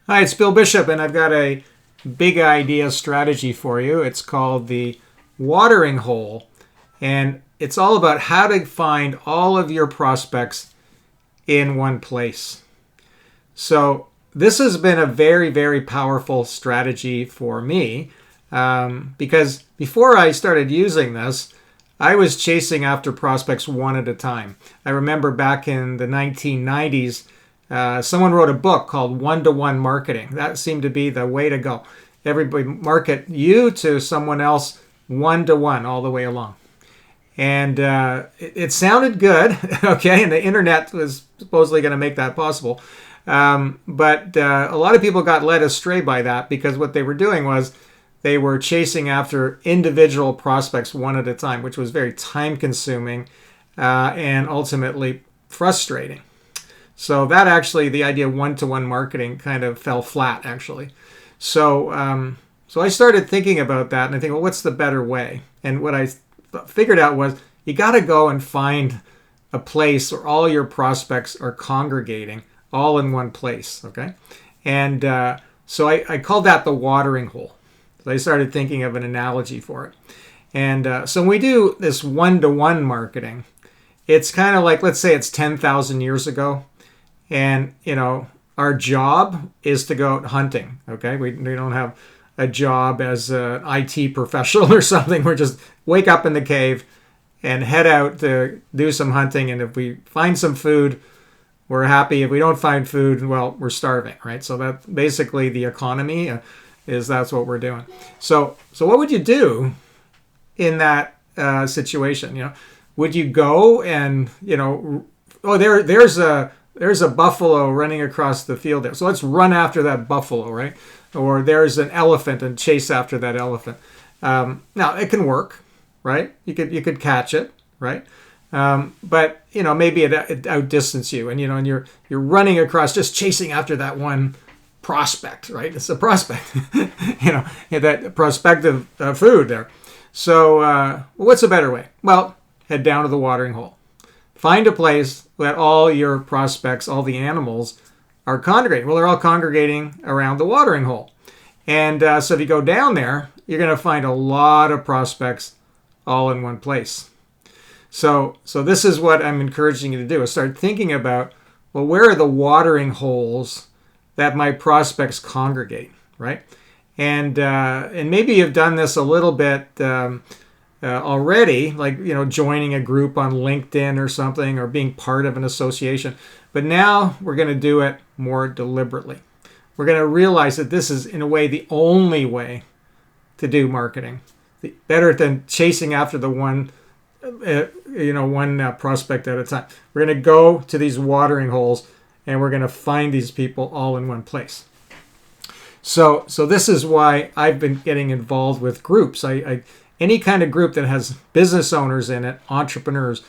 Hi, it's Bill Bishop, and I've got a big idea strategy for you. It's called the watering hole, and it's all about how to find all of your prospects in one place. So, this has been a very, very powerful strategy for me because before I started using this, I was chasing after prospects one at a time. I remember back in the 1990s, someone wrote a book called One-to-One Marketing. That seemed to be the way to go. Everybody market you to someone else one-to-one all the way along. And it sounded good, okay, and the internet was supposedly going to make that possible. But a lot of people got led astray by that because what they were doing was they were chasing after individual prospects one at a time, which was very time-consuming and ultimately frustrating. So that actually, the idea of one-to-one marketing kind of fell flat, actually. So I started thinking about that, and I think, well, what's the better way? And what I figured out was you got to go and find a place where all your prospects are congregating all in one place, okay? And so I called that the watering hole. So I started thinking of an analogy for it. And so when we do this one-to-one marketing, it's kind of like, let's say it's 10,000 years ago. And, our job is to go out hunting, okay? We don't have a job as an IT professional or something. We're just wake up in the cave and head out to do some hunting. And if we find some food, we're happy. If we don't find food, well, we're starving, right? So that's basically the economy that's what we're doing. So what would you do in that situation? Would you go and, there's a buffalo running across the field there. So let's run after that buffalo, right? Or there's an elephant and chase after that elephant. Now it can work, right? You could catch it, right? But maybe it outdistance you, and and you're running across just chasing after that one prospect, right? It's a prospect, that prospective food there. So what's a better way? Well, head down to the watering hole. Find a place that all your prospects, all the animals, are congregating. Well, they're all congregating around the watering hole. And so if you go down there, you're going to find a lot of prospects all in one place. So this is what I'm encouraging you to do, is start thinking about, well, where are the watering holes that my prospects congregate, right? And maybe you've done this a little bit already, like joining a group on LinkedIn or something, or being part of an association. But now we're going to do it more deliberately. We're going to realize that this is, in a way, the only way to do marketing. Better than chasing after the one prospect at a time. We're going to go to these watering holes, and we're going to find these people all in one place. So this is why I've been getting involved with groups. Any kind of group that has business owners in it, entrepreneurs,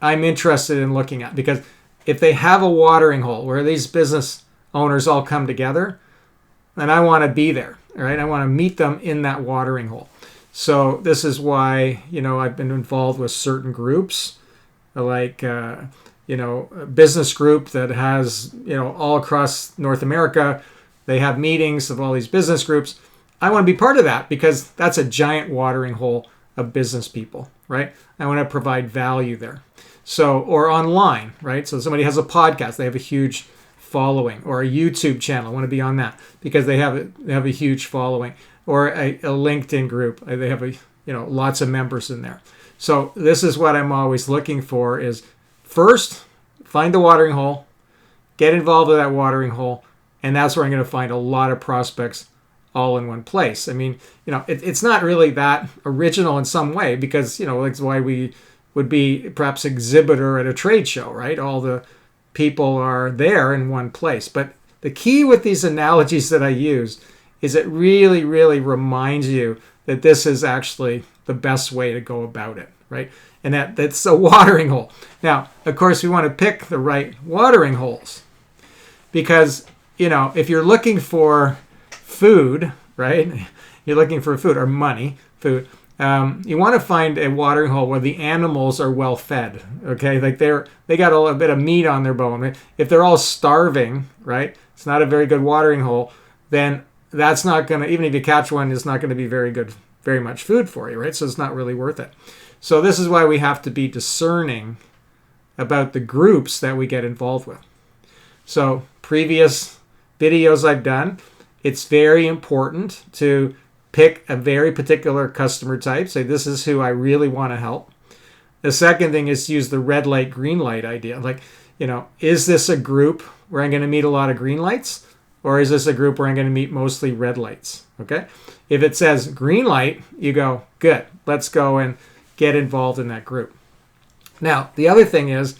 I'm interested in looking at, because if they have a watering hole where these business owners all come together, then I want to be there, right? I want to meet them in that watering hole. So this is why, I've been involved with certain groups, like, a business group that has, all across North America, they have meetings of all these business groups. I want to be part of that because that's a giant watering hole of business people, right? I want to provide value there. So, or online, right? So somebody has a podcast, they have a huge following, or a YouTube channel. I want to be on that because they have a huge following, or a LinkedIn group. They have lots of members in there. So this is what I'm always looking for: is first find the watering hole, get involved with that watering hole, and that's where I'm going to find a lot of prospects all in one place. I mean, it's not really that original in some way, because, that's why we would be perhaps exhibitor at a trade show, right? All the people are there in one place. But the key with these analogies that I use is it really, really reminds you that this is actually the best way to go about it, right? And that's a watering hole. Now, of course, we want to pick the right watering holes, because, if you're looking for food, right? You're looking for food, or money, food. You want to find a watering hole where the animals are well fed. Okay, like they got a little bit of meat on their bone. If they're all starving, right, it's not a very good watering hole. Then that's not going to, even if you catch one, it's not going to be very much food for you, right? So it's not really worth it. So this is why we have to be discerning about the groups that we get involved with. So previous videos I've done, it's very important to pick a very particular customer type. Say, this is who I really want to help. The second thing is to use the red light, green light idea. Like, is this a group where I'm going to meet a lot of green lights? Or is this a group where I'm going to meet mostly red lights? Okay. If it says green light, you go, good, let's go and get involved in that group. Now, the other thing is,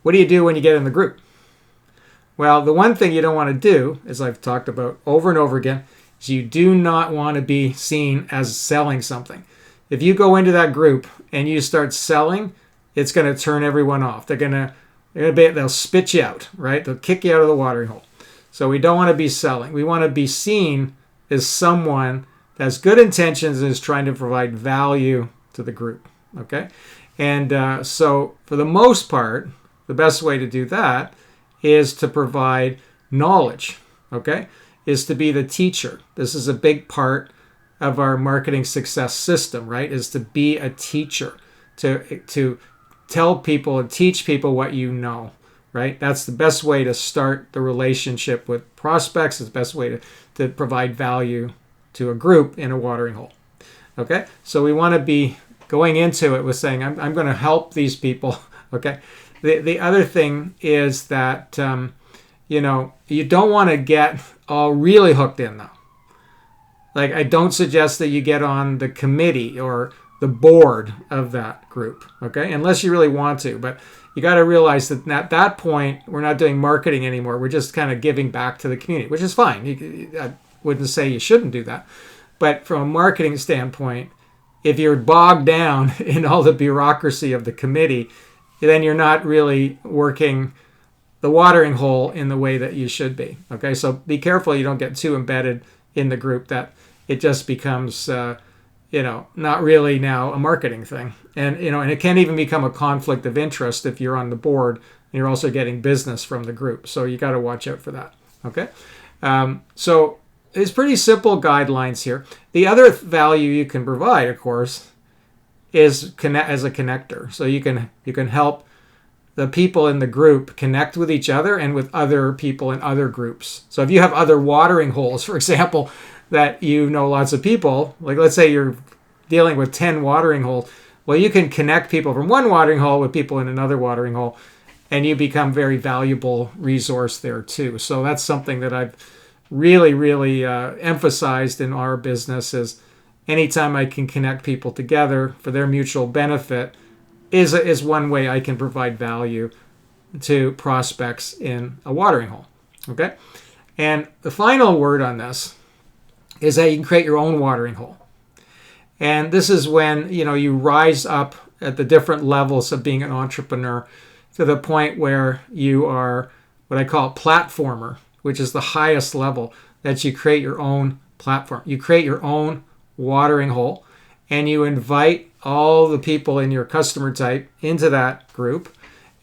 what do you do when you get in the group? Well, the one thing you don't want to do, as I've talked about over and over again, is you do not want to be seen as selling something. If you go into that group and you start selling, it's going to turn everyone off. They'll spit you out, right? They'll kick you out of the watering hole. So we don't want to be selling. We want to be seen as someone that has good intentions and is trying to provide value to the group, okay? And so for the most part, the best way to do that is to provide knowledge, okay? Is to be the teacher. This is a big part of our marketing success system, right? Is to be a teacher, to tell people and teach people what you know, right? That's the best way to start the relationship with prospects. It's the best way to provide value to a group in a watering hole, okay? So we want to be going into it with saying, I'm going to help these people, okay? The other thing is that, you don't want to get all really hooked in, though. Like, I don't suggest that you get on the committee or the board of that group, okay? Unless you really want to. But you got to realize that at that point, we're not doing marketing anymore. We're just kind of giving back to the community, which is fine. I wouldn't say you shouldn't do that. But from a marketing standpoint, if you're bogged down in all the bureaucracy of the committee, then you're not really working the watering hole in the way that you should be. Okay, so be careful you don't get too embedded in the group that it just becomes, not really now a marketing thing. And it can even become a conflict of interest if you're on the board and you're also getting business from the group. So you got to watch out for that. Okay, so it's pretty simple guidelines here. The other value you can provide, of course, is as a connector. So you can help the people in the group connect with each other and with other people in other groups. So if you have other watering holes, for example, that lots of people, like let's say you're dealing with 10 watering holes, well, you can connect people from one watering hole with people in another watering hole, and you become very valuable resource there too. So that's something that I've really, really emphasized in our business is anytime I can connect people together for their mutual benefit is one way I can provide value to prospects in a watering hole. Okay? And the final word on this is that you can create your own watering hole. And this is when, you rise up at the different levels of being an entrepreneur to the point where you are what I call a platformer, which is the highest level, that you create your own platform. You create your own watering hole, and you invite all the people in your customer type into that group,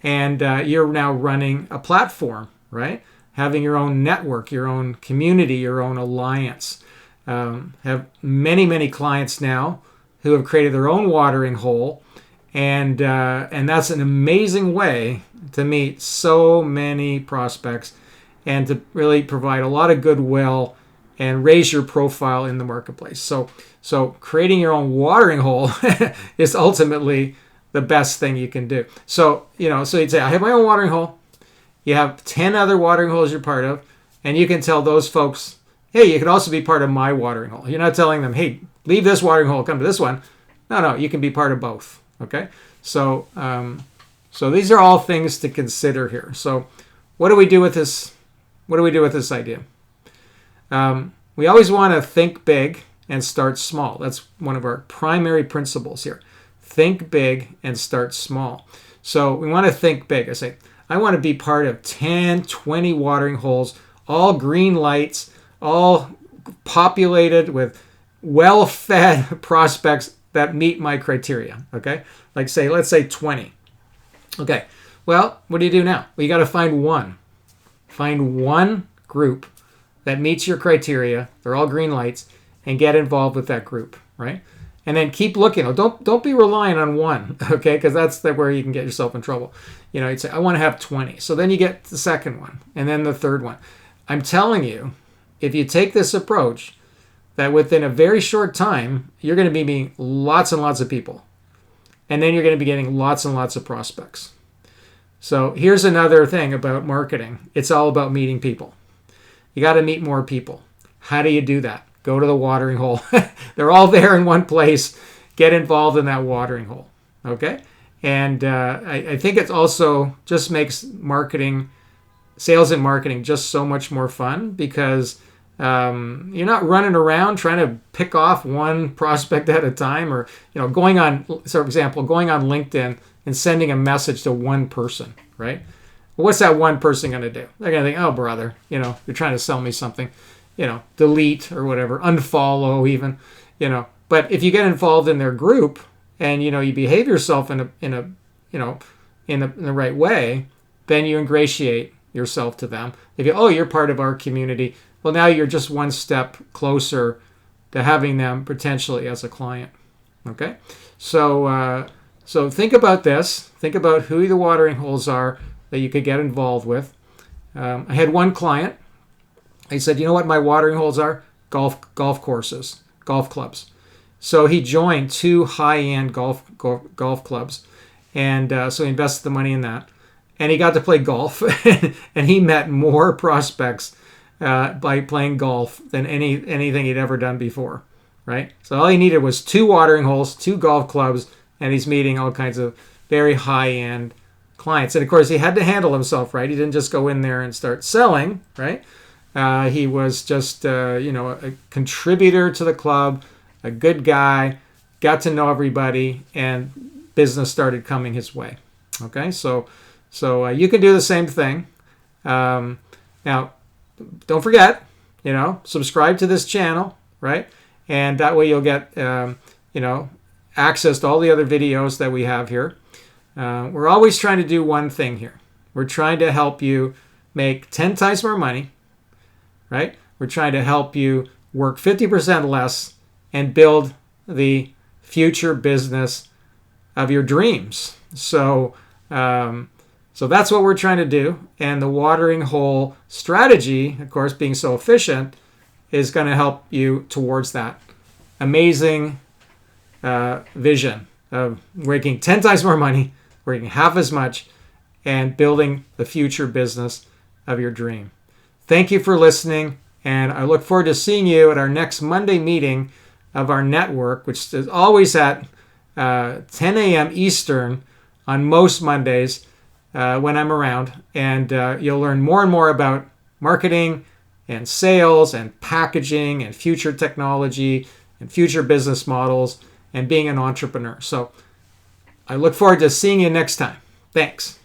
and you're now running a platform, right? Having your own network, your own community, your own alliance. Have many, many clients now who have created their own watering hole, and that's an amazing way to meet so many prospects and to really provide a lot of goodwill and raise your profile in the marketplace. So creating your own watering hole is ultimately the best thing you can do. So you'd say, I have my own watering hole. You have 10 other watering holes you're part of, and you can tell those folks, hey, you can also be part of my watering hole. You're not telling them, hey, leave this watering hole, come to this one. No, you can be part of both. Okay? So these are all things to consider here. So what do we do with this? What do we do with this idea? We always want to think big and start small. That's one of our primary principles here. Think big and start small. So we want to think big. I say, I want to be part of 10, 20 watering holes, all green lights, all populated with well-fed prospects that meet my criteria. Okay, let's say 20. Okay, well, what do you do now? Well, you got to find one group that meets your criteria. They're all green lights, and get involved with that group, right? And then keep looking. Don't be relying on one, okay? Because that's where you can get yourself in trouble. You'd say, I want to have 20. So then you get the second one, and then the third one. I'm telling you, if you take this approach, that within a very short time, you're going to be meeting lots and lots of people. And then you're going to be getting lots and lots of prospects. So here's another thing about marketing. It's all about meeting people. You got to meet more people. How do you do that? Go to the watering hole. They're all there in one place. Get involved in that watering hole. Okay? And I think it also just makes sales and marketing just so much more fun, because you're not running around trying to pick off one prospect at a time, or going on LinkedIn and sending a message to one person, right? Well, what's that one person going to do? They're going to think, oh, brother, you're trying to sell me something, delete or whatever, unfollow even, But if you get involved in their group and you behave yourself in the right way, then you ingratiate yourself to them. If you're part of our community, well, now you're just one step closer to having them potentially as a client. Okay, so think about this. Think about who the watering holes are that you could get involved with. I had one client. He said, you know what my watering holes are? Golf courses, golf clubs. So he joined 2 high-end golf clubs, and so he invested the money in that. And he got to play golf, and he met more prospects by playing golf than anything he'd ever done before, right? So all he needed was 2 watering holes, 2 golf clubs, and he's meeting all kinds of very high-end clients. And of course, he had to handle himself, right? He didn't just go in there and start selling, right? He was just, a contributor to the club, a good guy, got to know everybody, and business started coming his way. Okay, so you can do the same thing. Now, don't forget, subscribe to this channel, right? And that way you'll get, access to all the other videos that we have here. We're always trying to do one thing here. We're trying to help you make 10 times more money, right? We're trying to help you work 50% less and build the future business of your dreams. So that's what we're trying to do. And the watering hole strategy, of course, being so efficient, is going to help you towards that amazing vision of making 10 times more money, working half as much, and building the future business of your dream. Thank you for listening, and I look forward to seeing you at our next Monday meeting of our network, which is always at 10 a.m. Eastern on most Mondays when I'm around. And you'll learn more and more about marketing and sales and packaging and future technology and future business models and being an entrepreneur. So I look forward to seeing you next time. Thanks.